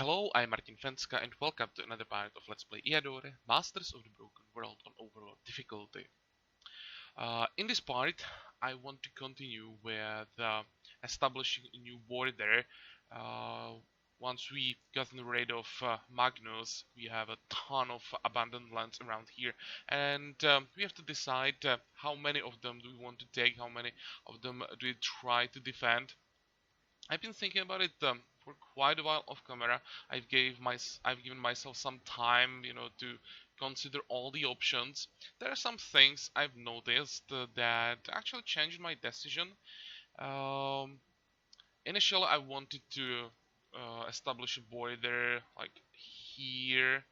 Hello, I'm Martin Fenska and welcome to another part of Let's Play Eador, Masters of the Broken World on Overlord difficulty. In this part, I want to continue with establishing a new border. Uh, Once we gotten rid of Magnus, we have a ton of abandoned lands around here, and we have to decide how many of them do we want to take, how many of them do we try to defend. I've been thinking about it for quite a while off camera. I've given myself some time, to consider all the options. There are some things I've noticed that actually changed my decision. Um, Initially, I wanted to establish a border like here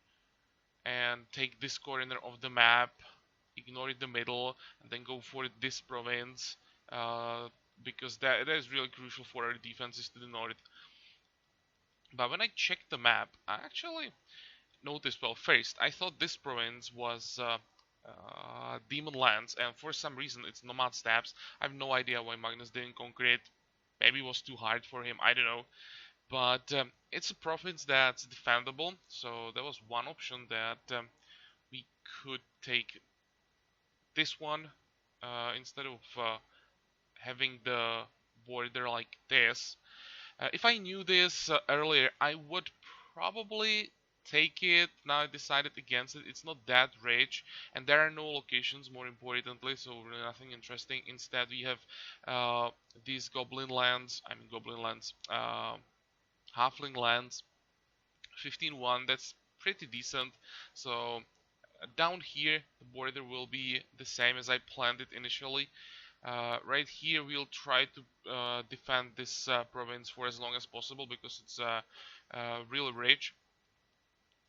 and take this corner of the map, ignore the middle, and then go for this province. Because that is really crucial for our defenses to the north. But when I checked the map, I actually noticed, well, first, I thought this province was Demon Lands, and for some reason it's Nomad Steppes. I have no idea why Magnus didn't conquer it. Maybe it was too hard for him, I don't know. But it's a province that's defendable, so that was one option that we could take this one instead of having the border like this. If I knew this earlier, I would probably take it. Now I decided against it. It's not that rich, and there are no locations, more importantly, so really nothing interesting. Instead, we have these goblin lands, halfling lands, 15-1. That's pretty decent. So down here, the border will be the same as I planned it initially. Right here we'll try to defend this province for as long as possible because it's really rich.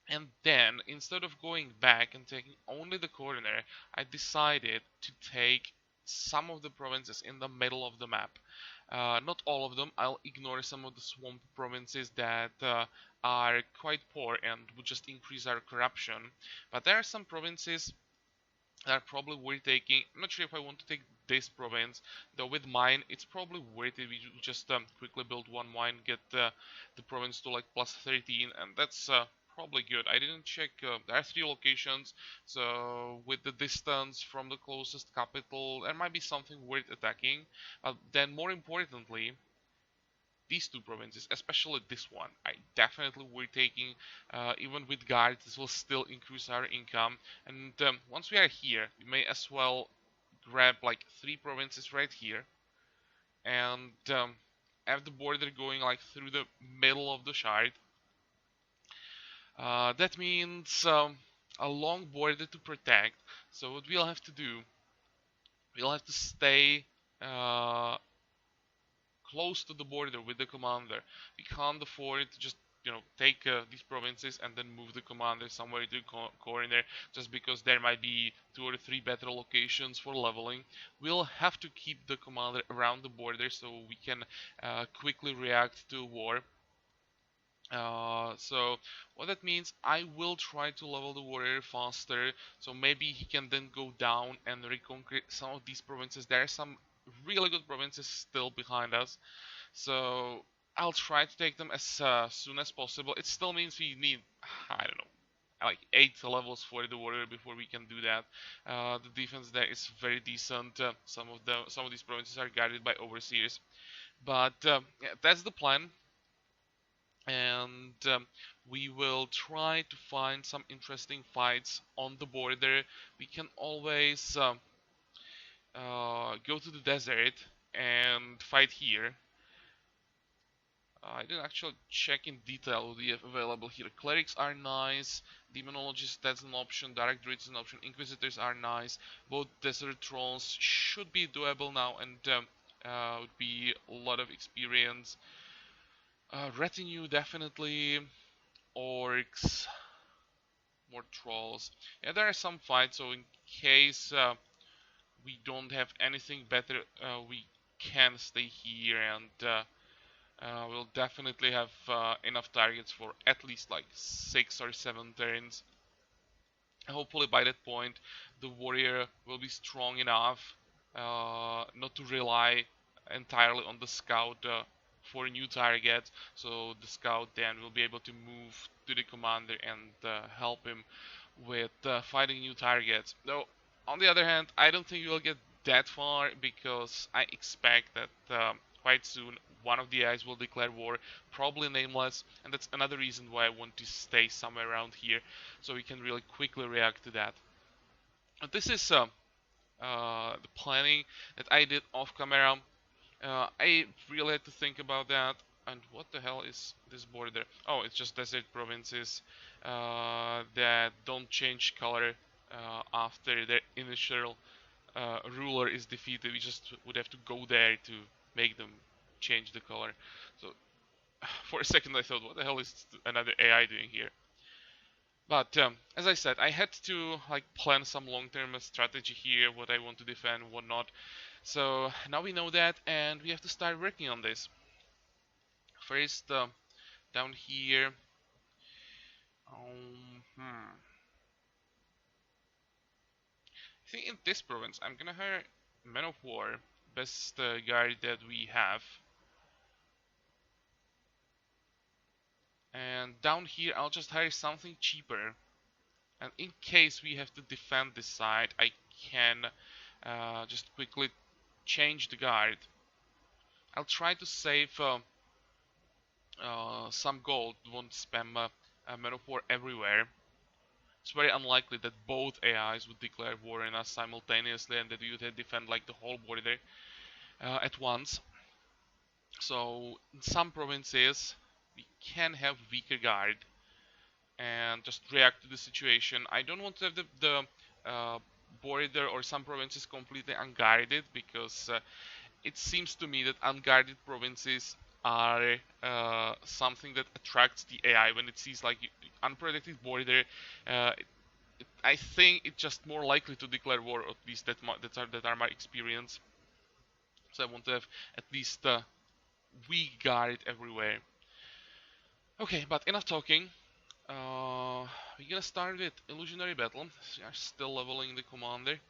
And then, instead of going back and taking only the corner, I decided to take some of the provinces in the middle of the map. Not all of them. I'll ignore some of the swamp provinces that are quite poor and would just increase our corruption. But there are some provinces that are probably worth taking. I'm not sure if I want to take this province, though with mine it's probably worth it. We just quickly build one mine, get the province to like plus 13, and that's probably good. I didn't check, there are 3 locations, so with the distance from the closest capital, there might be something worth attacking. Then more importantly, these 2 provinces, especially this one, I definitely will taking. Even with guards, this will still increase our income. And once we are here, we may as well grab like 3 provinces right here and have the border going like through the middle of the shard. That means a long border to protect. So what we'll have to do, we'll have to stay close to the border with the commander. We can't afford to just take these provinces and then move the commander somewhere to corner just because there might be 2 or 3 better locations for leveling. We'll have to keep the commander around the border so we can quickly react to war. So what that means, I will try to level the warrior faster, so maybe he can then go down and reconquer some of these provinces. There are some really good provinces still behind us, so I'll try to take them as soon as possible. It still means we need, I don't know, like 8 levels for the warrior before we can do that. The defense there is very decent. Some of these provinces are guarded by overseers, but yeah, that's the plan. And we will try to find some interesting fights on the border. We can always go to the desert and fight here. I didn't actually check in detail what we have available here. Clerics are nice, Demonologists, that's an option, Direct Druids is an option, Inquisitors are nice, both Desert Trolls should be doable now and would be a lot of experience. Retinue definitely, Orcs, more Trolls. Yeah, there are some fights, so in case we don't have anything better, we can stay here and we'll definitely have enough targets for at least like 6 or 7 turns. Hopefully by that point the warrior will be strong enough not to rely entirely on the scout for a new target, so the scout then will be able to move to the commander and help him with fighting new targets. Though, on the other hand, I don't think we'll get that far because I expect that quite soon one of the AIs will declare war, probably nameless, and that's another reason why I want to stay somewhere around here so we can really quickly react to that. But this is the planning that I did off camera. I really had to think about that. And what the hell is this border? Oh, it's just desert provinces that don't change color after their initial ruler is defeated. We just would have to go there to make them change the color. So for a second I thought, what the hell is another AI doing here? But as I said, I had to like plan some long-term strategy here, what I want to defend, what not. So now we know that, and we have to start working on this. First, down here. I think in this province, I'm gonna hire Men of War, best guy that we have. And down here, I'll just hire something cheaper. And in case we have to defend this side, I can just quickly change the guard. I'll try to save some gold, won't spam Men of War everywhere. It's very unlikely that both AIs would declare war on us simultaneously and that we would defend like the whole border at once. So in some provinces we can have weaker guard and just react to the situation. I don't want to have the border or some provinces completely unguarded because it seems to me that unguarded provinces are something that attracts the AI when it sees like unprotected border. I think it's just more likely to declare war, at least that are my experience. So I want to have at least weak guard everywhere. Okay, but enough talking. We're gonna start with illusionary battle. We are still leveling the commander.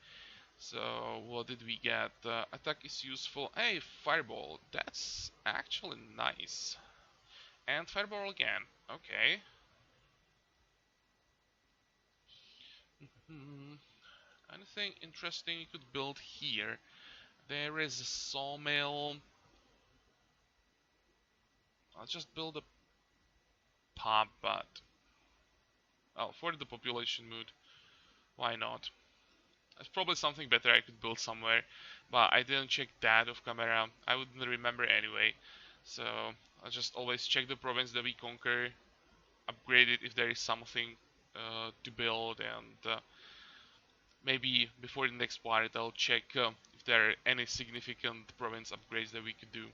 So what did we get? Attack is useful. Hey, fireball. That's actually nice. And fireball again. Okay. Anything interesting you could build here? There is a sawmill. I'll just build a pub, but oh, for the population mood, why not? There's probably something better I could build somewhere, but I didn't check that off camera. I wouldn't remember anyway, so I'll just always check the province that we conquer, upgrade it if there is something to build, and maybe before the next part I'll check if there are any significant province upgrades that we could do.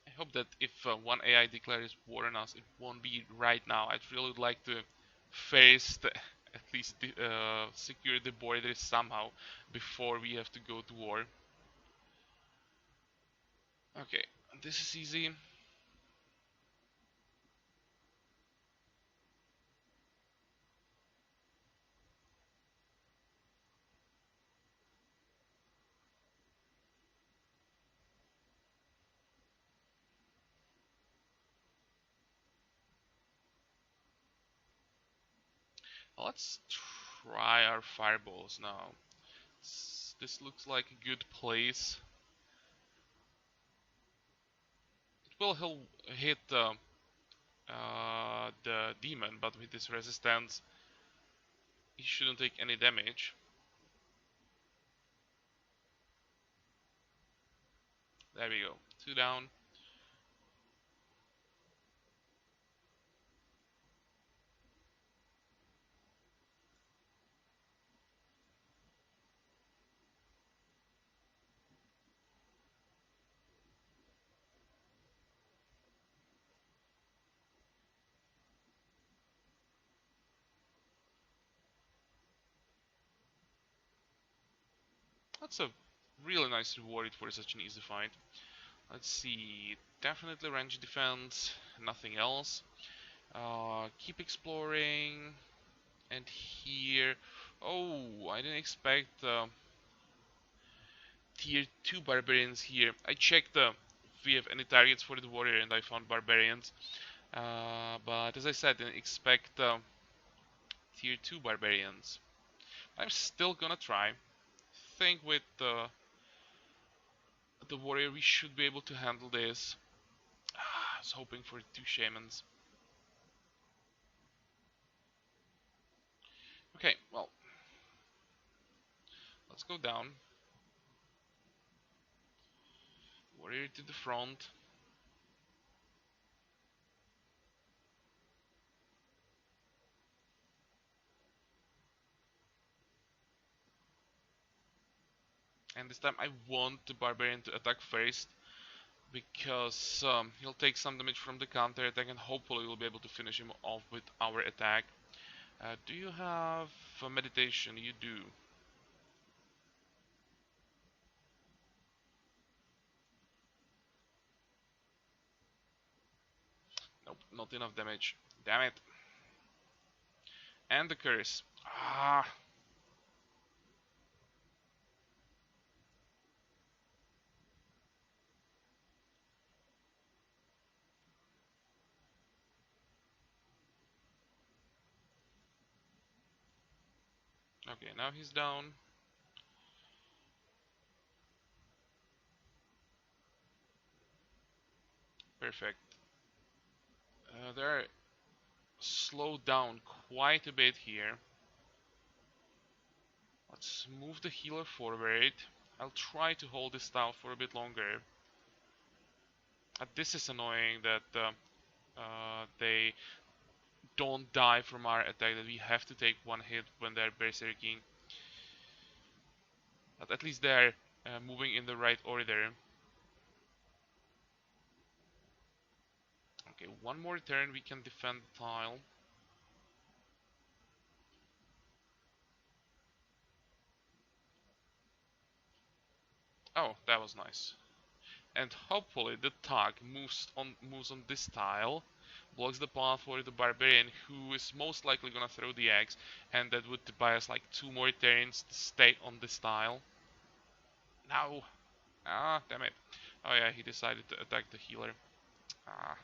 I hope that if one AI declares war on us, it won't be right now. I'd really like to first at least secure the borders somehow before we have to go to war. Okay, this is easy. Let's try our fireballs now. This looks like a good place. It will hit the demon, but with this resistance, he shouldn't take any damage. There we go. 2 down. That's a really nice reward for such an easy fight. Let's see. Definitely range defense. Nothing else. Keep exploring. And here, oh, I didn't expect tier 2 barbarians here. I checked if we have any targets for the warrior and I found barbarians. But as I said, didn't expect tier 2 barbarians. I'm still gonna try. Think with the warrior we should be able to handle this. I was hoping for 2 shamans. Okay, well, let's go down. Warrior to the front. And this time I want the barbarian to attack first, because he'll take some damage from the counter attack and hopefully we'll be able to finish him off with our attack. Do you have meditation? You do. Nope, not enough damage. Damn it. And the curse. Ah. Okay, now he's down. Perfect. They're slowed down quite a bit here. Let's move the healer forward. I'll try to hold this style for a bit longer. This is annoying that they don't die from our attack, that we have to take one hit when they're berserking. But at least they're moving in the right order. Okay, one more turn we can defend the tile. Oh, that was nice. And hopefully the tug moves on this tile, blocks the path for the barbarian, who is most likely gonna throw the axe, and that would buy us like 2 more turns to stay on this tile. No! Ah, damn it. Oh yeah, he decided to attack the healer. Ah.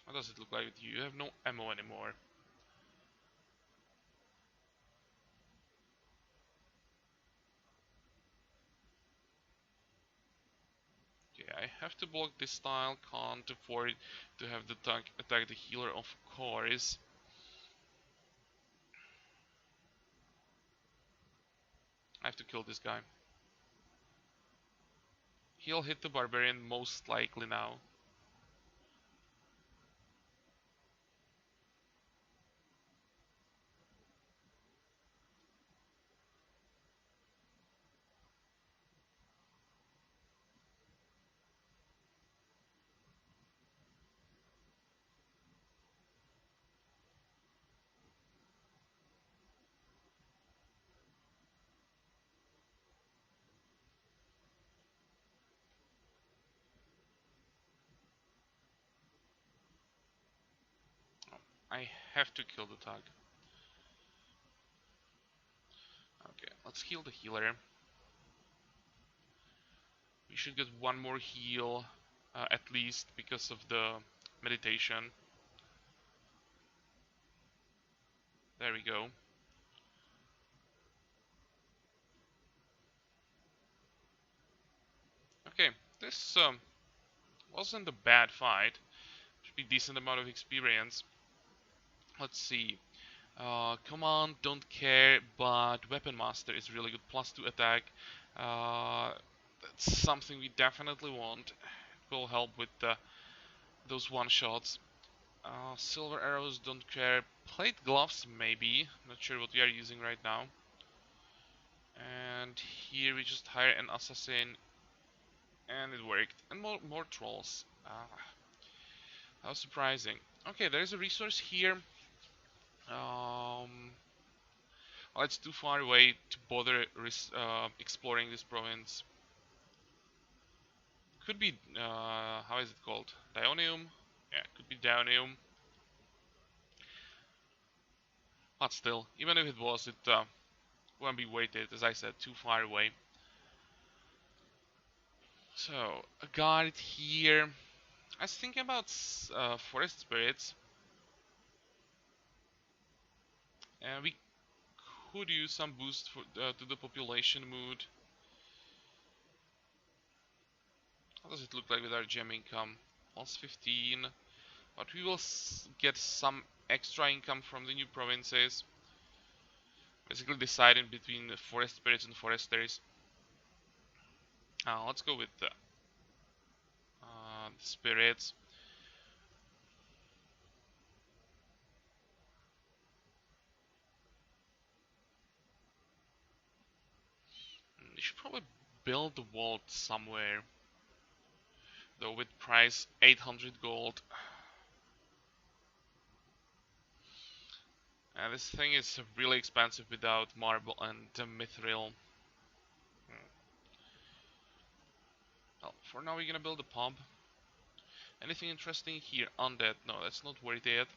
What does it look like with you? You have no ammo anymore. Okay, I have to block this tile, can't afford to have the tank attack the healer, of course. I have to kill this guy. He'll hit the barbarian most likely now. I have to kill the tug. Okay, let's heal the healer. We should get one more heal, at least, because of the meditation. There we go. Okay, this wasn't a bad fight. Should be decent amount of experience. Let's see. Command, don't care, but Weapon Master is really good. +2 attack. That's something we definitely want. It will help with those one-shots. Silver arrows, don't care. Plate gloves, maybe. Not sure what we are using right now. And here we just hire an assassin. And it worked. And more trolls. How surprising. Okay, there's a resource here. Well, it's too far away to bother exploring this province. Could be, how is it called? Dionium? Yeah, it could be Dionium. But still, even if it was, it won't be worth it, as I said, too far away. So, a guard here. I was thinking about forest spirits, and we could use some boost to the population mood. How does it look like with our gem income? Plus 15, but we will get some extra income from the new provinces. Basically deciding between the forest spirits and foresters. Let's go with the spirits. We should probably build the vault somewhere, though with price 800 gold. And this thing is really expensive without marble and mithril. Well, for now we're gonna build a pub. Anything interesting here? Undead? No, that's not worth it.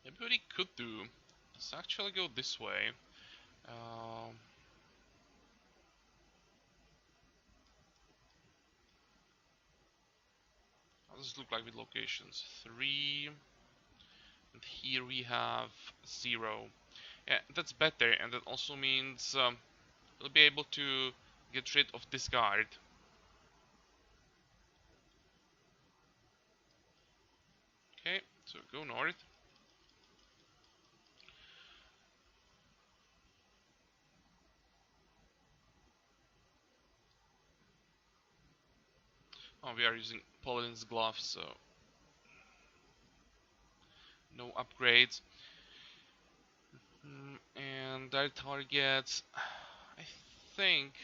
Maybe what he could do is actually go this way. Um, how does it look like with locations? 3, and here we have 0. Yeah, that's better, and that also means we'll be able to get rid of this guard. Okay, so go north. Oh, we are using Paladin's gloves, so no upgrades. And our targets, I think,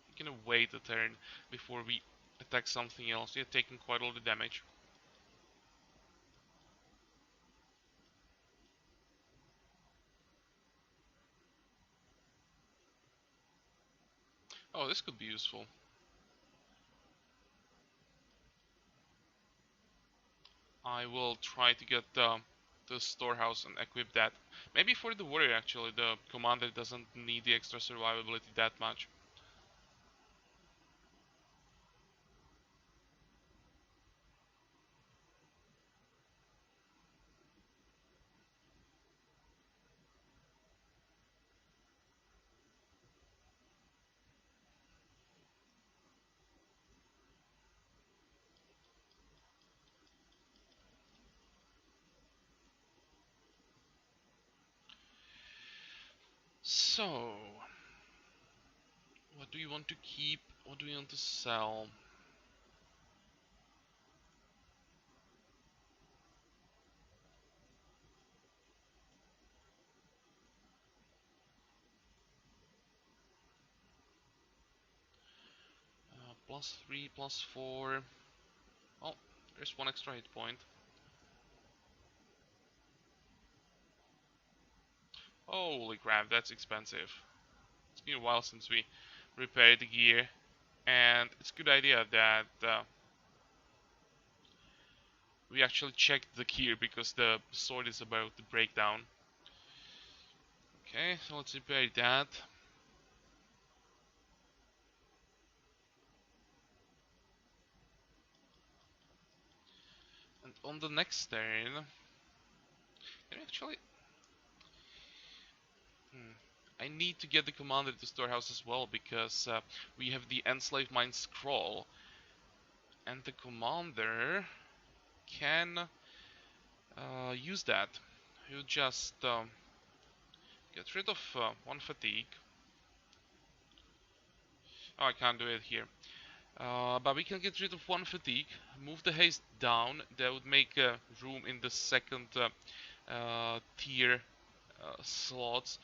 we're gonna wait a turn before we attack something else. We're taking quite a lot of damage. Oh, this could be useful. I will try to get the storehouse and equip that. Maybe for the warrior actually, the commander doesn't need the extra survivability that much. So, what do you want to keep? What do you want to sell? +3, +4. Oh, there's one extra hit point. Holy crap, that's expensive. It's been a while since we repaired the gear, and it's a good idea that we actually checked the gear because the sword is about to break down. Okay, so let's repair that. And on the next turn, actually, I need to get the commander to storehouse as well because we have the enslaved mind scroll, and the commander can use that. He'll just get rid of one fatigue. Oh, I can't do it here. But we can get rid of one fatigue, move the haste down. That would make room in the second tier slots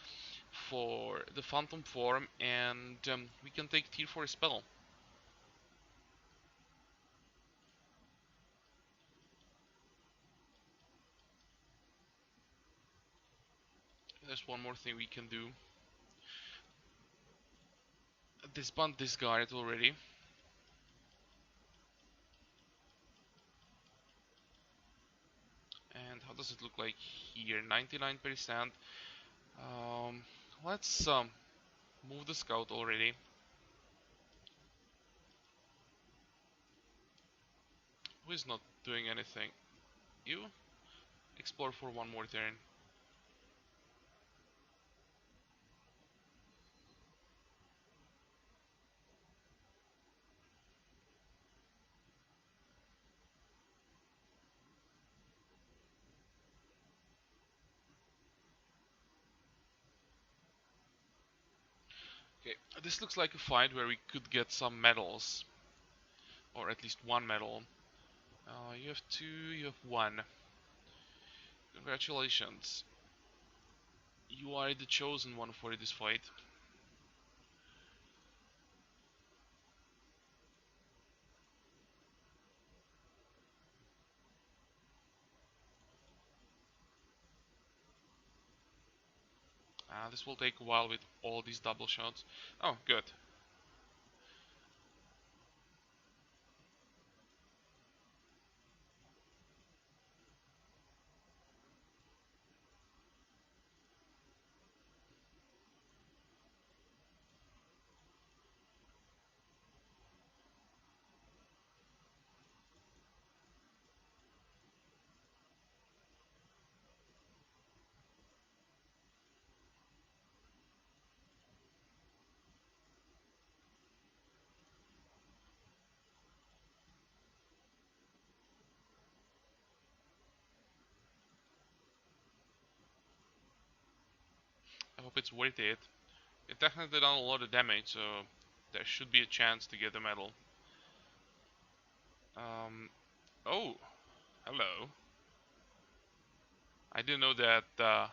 for the phantom form, and we can take tier 4 spell. There's one more thing we can do. Disband this guard already. And how does it look like here? 99%. Let's move the scout already. Who is not doing anything? You? Explore for one more turn. Okay, this looks like a fight where we could get some medals. Or at least one medal. You have two, you have one. Congratulations. You are the chosen one for this fight. This will take a while with all these double shots. Oh, good. I hope it's worth it. It technically done a lot of damage, so there should be a chance to get a medal. Um, oh, hello. I didn't know that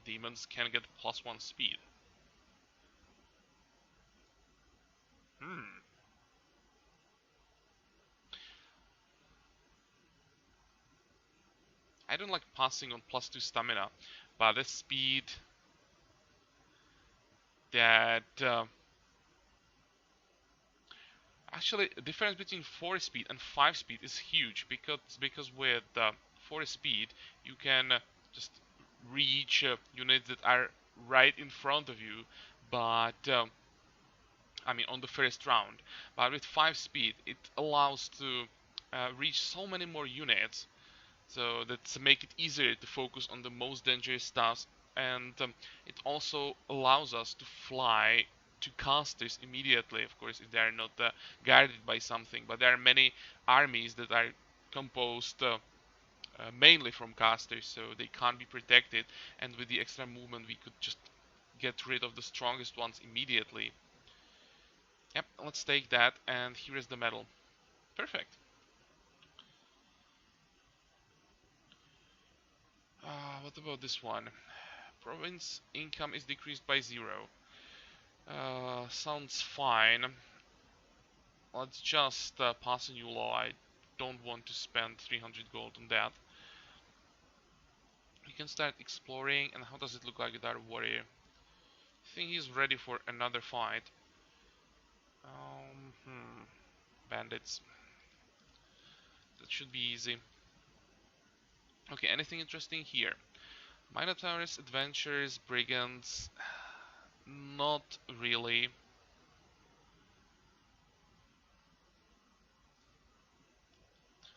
demons can get +1 speed. Hmm. I don't like passing on +2 stamina, but the speed that actually the difference between 4 speed and 5 speed is huge because with 4 speed you can just reach units that are right in front of you, but I mean on the first round. But with 5 speed it allows to reach so many more units, so that's make it easier to focus on the most dangerous stuff, and it also allows us to fly to casters immediately, of course, if they are not guarded by something. But there are many armies that are composed mainly from casters, so they can't be protected, and with the extra movement we could just get rid of the strongest ones immediately. Yep, let's take that, and here is the medal. Perfect. What about this one? Province income is decreased by 0. Sounds fine. Let's just pass a new law. I don't want to spend 300 gold on that. We can start exploring. And how does it look like with our warrior? I think he's ready for another fight. Bandits. That should be easy. Okay, anything interesting here? Minotaurs, adventures, brigands. Not really.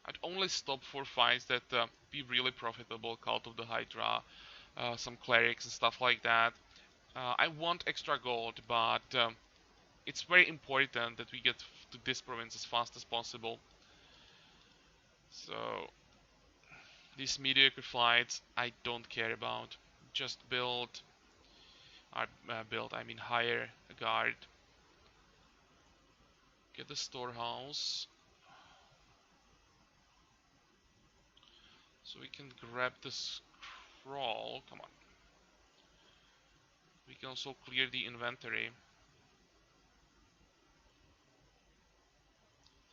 I'd only stop for fights that be really profitable. Cult of the Hydra, some clerics and stuff like that. I want extra gold, but it's very important that we get to this province as fast as possible. So these mediocre flights I don't care about. Just build, I mean hire a guard. Get the storehouse. So we can grab the scroll. Come on. We can also clear the inventory.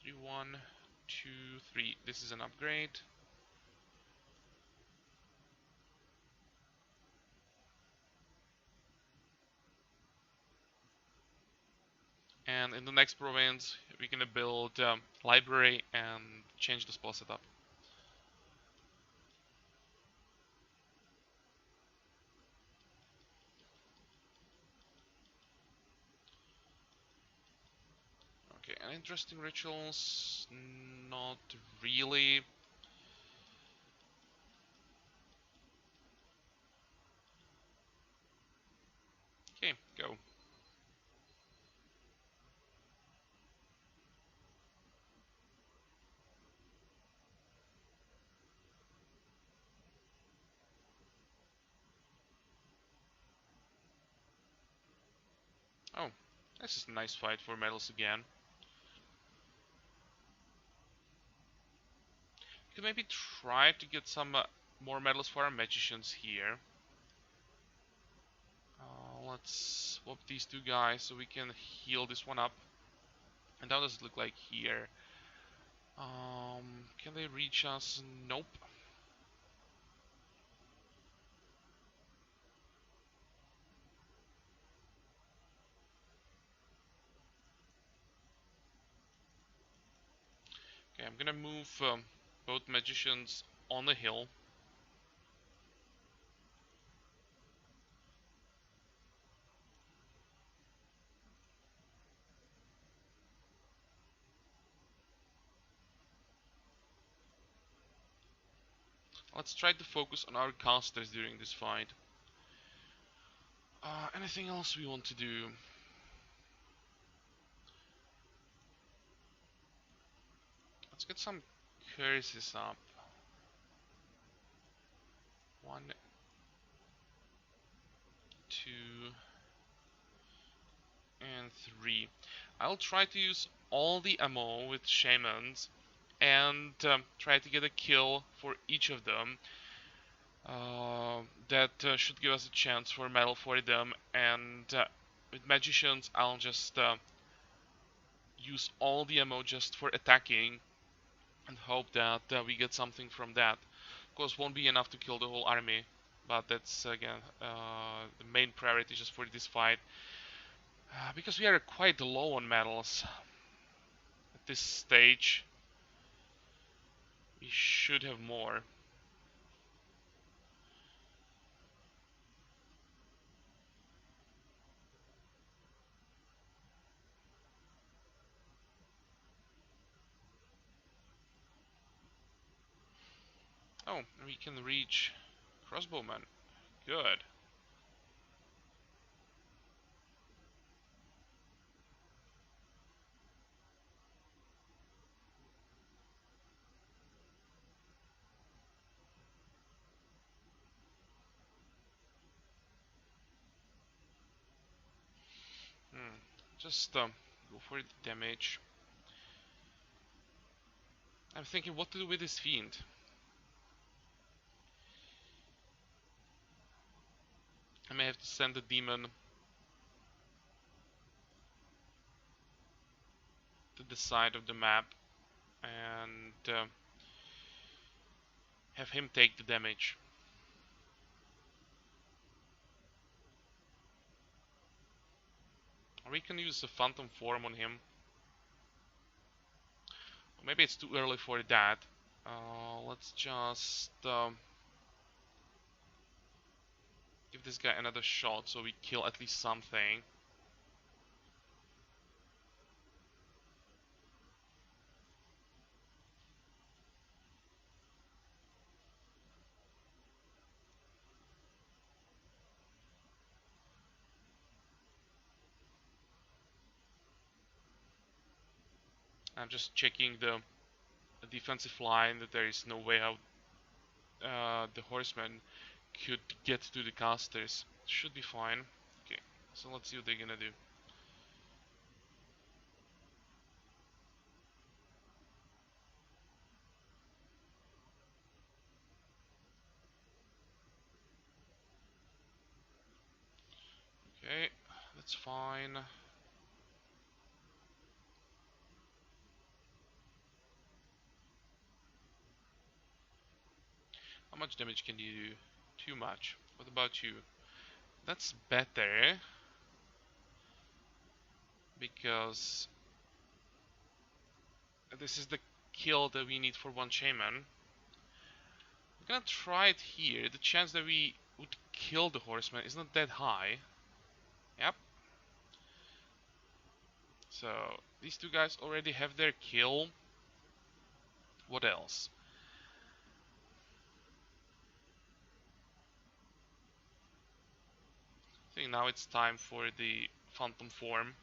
3, 1, 2, 3. This is an upgrade. And in the next province, we're gonna build library and change the spell setup. Okay, and interesting rituals? Not really. Okay, go. Oh, this is a nice fight for medals again. We could maybe try to get some more medals for our magicians here. Let's swap these two guys so we can heal this one up. And how does it look like here? Can they reach us? Nope. Okay, I'm gonna move both magicians on the hill. Let's try to focus on our casters during this fight. Anything else we want to do? Let's get some curses up. 1, 2, and 3. I'll try to use all the ammo with shamans and try to get a kill for each of them. That should give us a chance for medal for them, and with magicians I'll just use all the ammo just for attacking and hope that we get something from that. Of course, won't be enough to kill the whole army, but that's again the main priority just for this fight. Because we are quite low on medals at this stage, we should have more. Oh, we can reach crossbowman. Good. Hmm. Just go for the damage. I'm thinking what to do with this fiend. I may have to send the demon to the side of the map and have him take the damage. Or we can use the phantom form on him. Maybe it's too early for that. Let's just give this guy another shot so we kill at least something. I'm just checking the defensive line that there is no way how the horsemen could get to the casters. Should be fine. Okay, so let's see what they're gonna do. Okay, that's fine. How much damage can you do? Too much. What about you? That's better. because this is the kill that we need for one shaman. We're gonna try it here. The chance that we would kill the horseman is not that high. Yep. So these two guys already have their kill. What else? I think now it's time for the phantom form.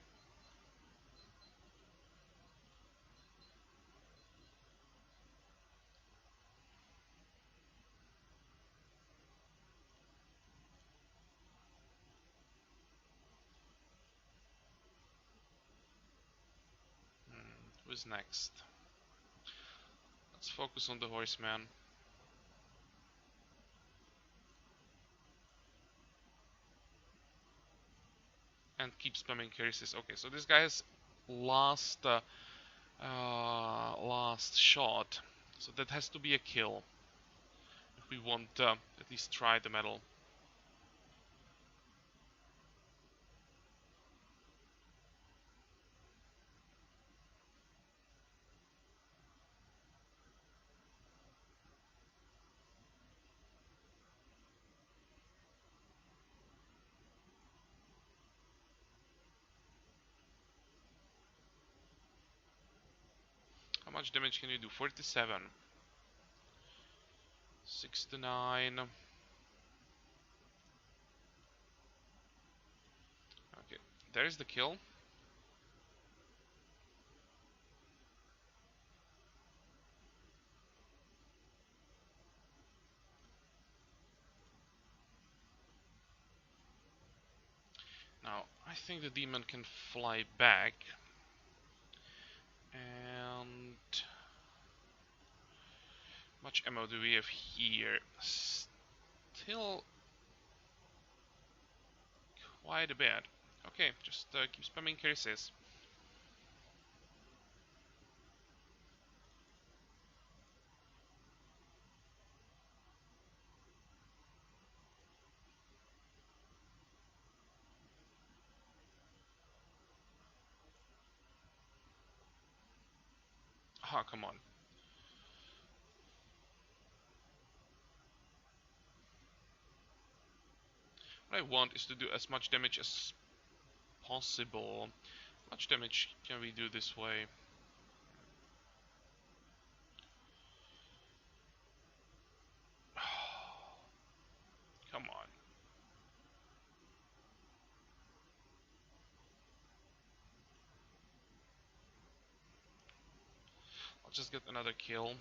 Who's next? Let's focus on the horseman. And keep spamming curses. Okay, so this guy's last last shot. So that has to be a kill. If we want at least try the medal. How much damage can you do? 47. 6 to 9. Okay, there's the kill. Now, I think the demon can fly back. And much ammo do we have here? Still quite a bit. Okay, just keep spamming curses. Ah, come on. What I want is to do as much damage as possible. How much damage can we do this way? Come on. I'll just get another kill.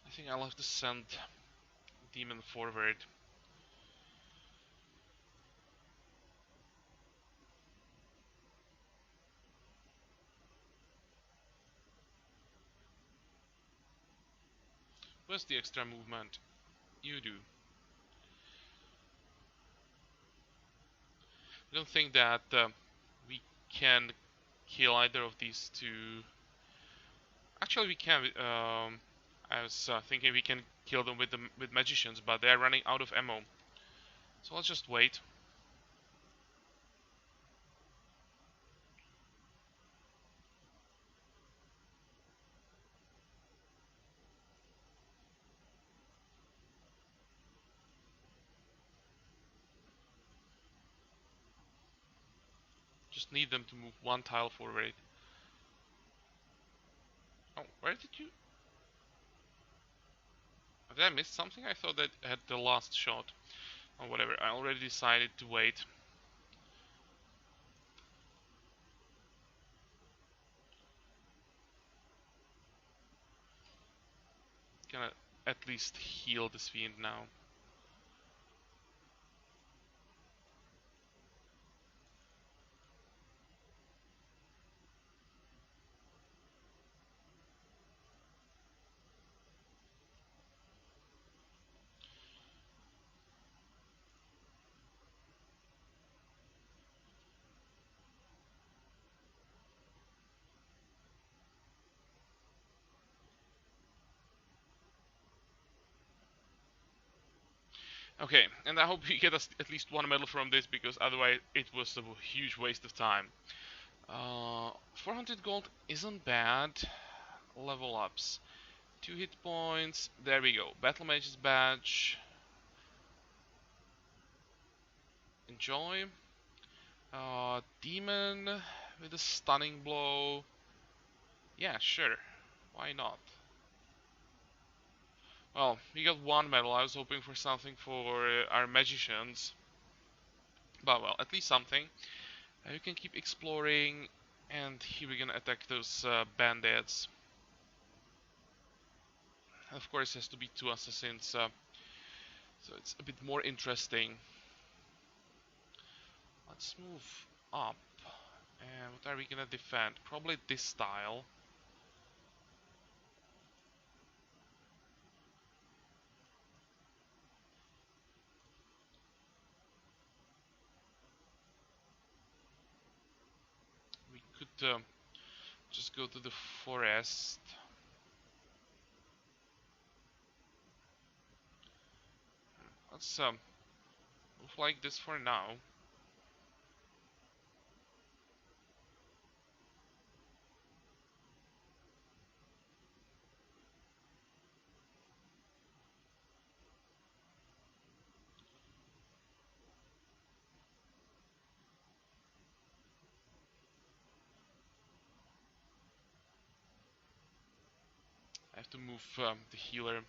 I think I'll have to send Demon forward. Where's the extra movement? You do. I don't think that we can kill either of these two. Actually, we can. I was thinking we can kill them with magicians, but they're running out of ammo. So let's just wait. Just need them to move one tile forward. Oh, where did you? Did I miss something? I thought that I had the last shot. Or whatever. I already decided to wait. Gonna at least heal this fiend now. Okay, and I hope we get at least one medal from this, because otherwise it was a huge waste of time. 400 gold isn't bad. Level ups. 2 hit points. There we go. Battle Mage's badge. Enjoy. Demon with a stunning blow. Yeah, sure. Why not? Well, we got one medal. I was hoping for something for our magicians. But well, at least something. You can keep exploring. And here we're gonna attack those bandits. Of course, it has to be 2 assassins. So it's a bit more interesting. Let's move up. And what are we gonna defend? Probably this style. We could just go to the forest. Let's move like this for now. I have to move the healer in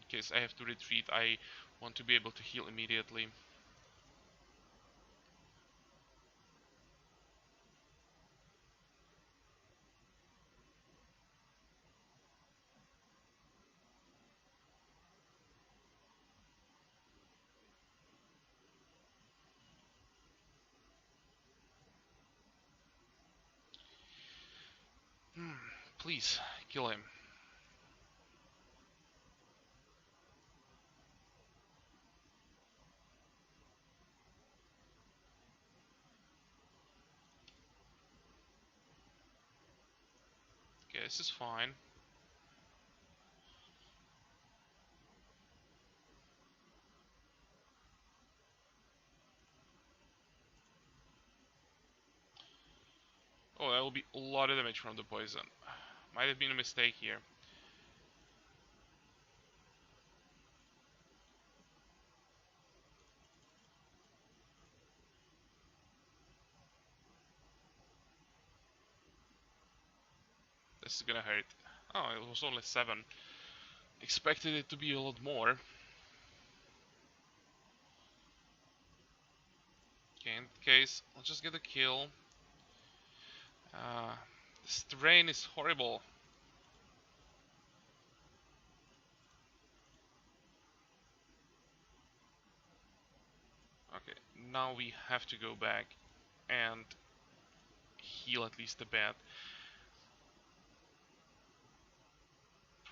case I have to retreat. I want to be able to heal immediately. Please kill him. Okay, this is fine. Oh, that will be a lot of damage from the poison. Might have been a mistake here. This is gonna hurt. Oh, it was only 7. Expected it to be a lot more. Okay, in that case, I'll just get a kill. This terrain is horrible. Okay, now we have to go back and heal at least a bit.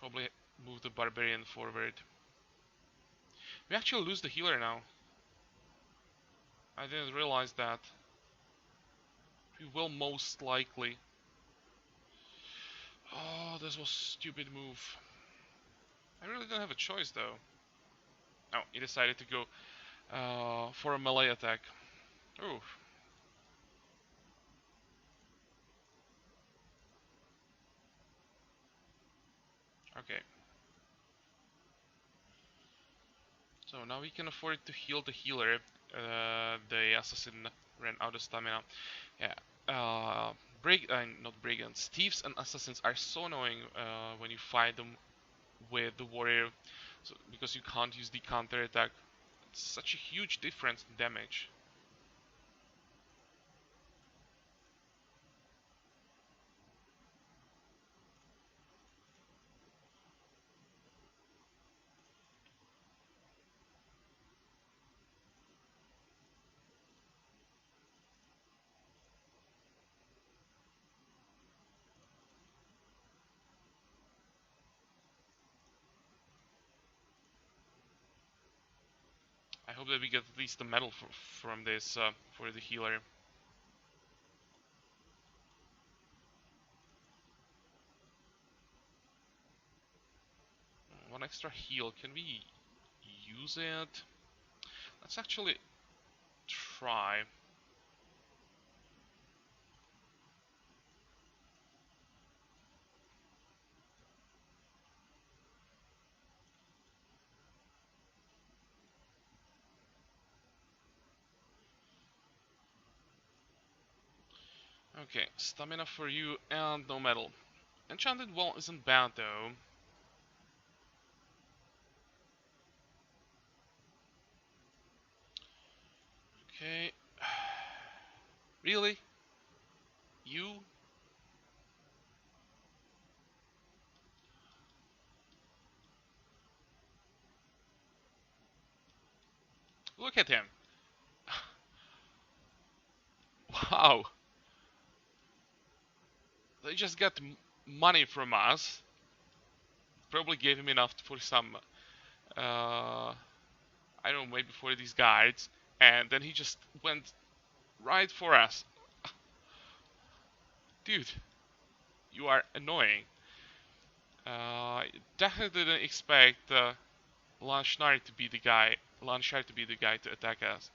Probably move the barbarian forward. We actually lose the healer now. I didn't realize that. We will most likely. Oh, this was a stupid move. I really don't have a choice though. Oh, he decided to go for a melee attack. Ooh. Okay. So now we can afford to heal the healer. The assassin ran out of stamina. Yeah. Not brigands. Thieves and assassins are so annoying when you fight them with the warrior, so because you can't use the counter attack. It's such a huge difference in damage. hope that we get at least the medal from this for the healer. One extra heal. Can we use it? Let's actually try. Okay, stamina for you and no medal. Enchanted Wall isn't bad though. Okay. Really? You? Look at him. Wow. They just got money from us. Probably gave him enough for some, I don't know, maybe for these guides. And then he just went right for us. Dude, you are annoying. Definitely didn't expect Lanchnar to be the guy. Lanchnar to be the guy to attack us.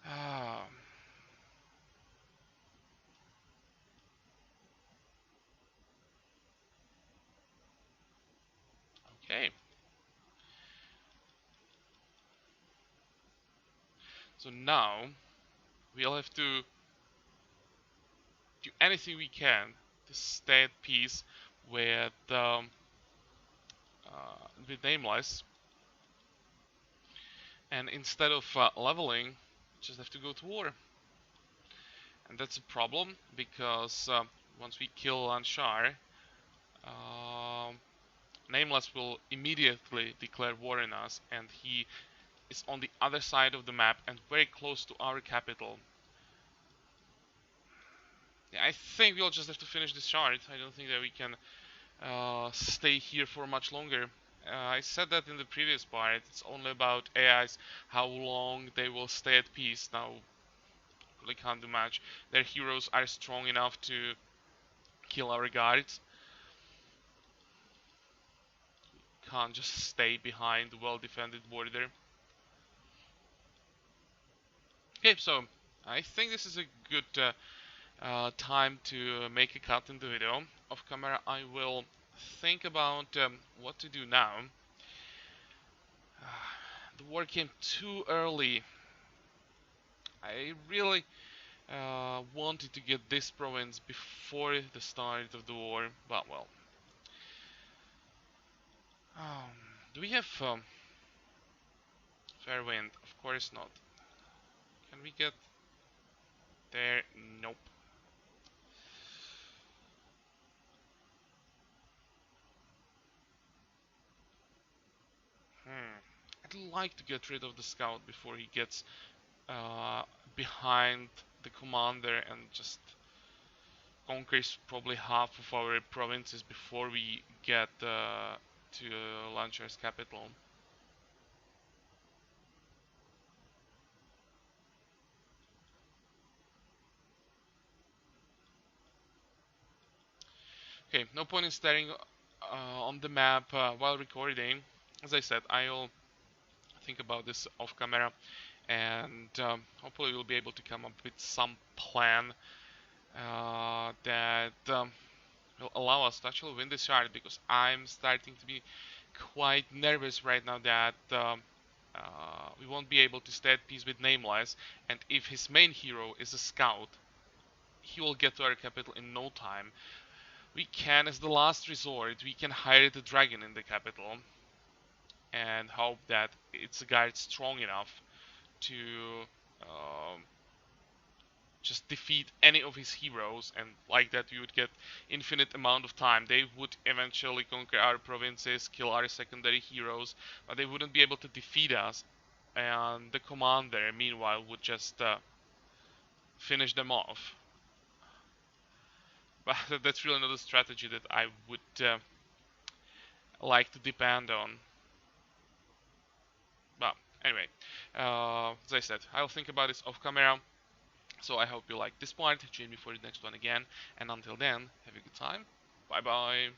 Ah, okay. So now we'll have to do anything we can to stay at peace with Nameless, and instead of leveling, just have to go to war. And that's a problem because once we kill Lanchar, um, Nameless will immediately declare war on us, and he is on the other side of the map and very close to our capital. Yeah, I think we'll just have to finish this shard. I don't think that we can stay here for much longer. I said that in the previous part. It's only about AIs, how long they will stay at peace. Now, really can't do much. Their heroes are strong enough to kill our guards. Can't just stay behind the well-defended border. Okay, so I think this is a good time to make a cut in the video. Off camera, I will think about what to do now. The war came too early. I really wanted to get this province before the start of the war, but well. Um, do we have fair wind? Of course not. Can we get there? Nope. I'd like to get rid of the scout before he gets uh, behind the commander and just conquers probably half of our provinces before we get to Lanchar's capital. Okay, no point in staring on the map while recording. As I said, I'll think about this off camera, and hopefully we'll be able to come up with some plan that will allow us to actually win this shard, because I'm starting to be quite nervous right now that we won't be able to stay at peace with Nameless, and if his main hero is a scout, he will get to our capital in no time. We can, as the last resort, we can hire the dragon in the capital and hope that it's a guy that's strong enough to um, just defeat any of his heroes, and like that we would get infinite amount of time. They would eventually conquer our provinces, kill our secondary heroes, but they wouldn't be able to defeat us, and the commander meanwhile would just finish them off. But that's really not a strategy that I would like to depend on. But Anyway, as I said, I'll think about this off camera. So I hope you like this part. Join me for the next one again. And until then, have a good time. Bye bye.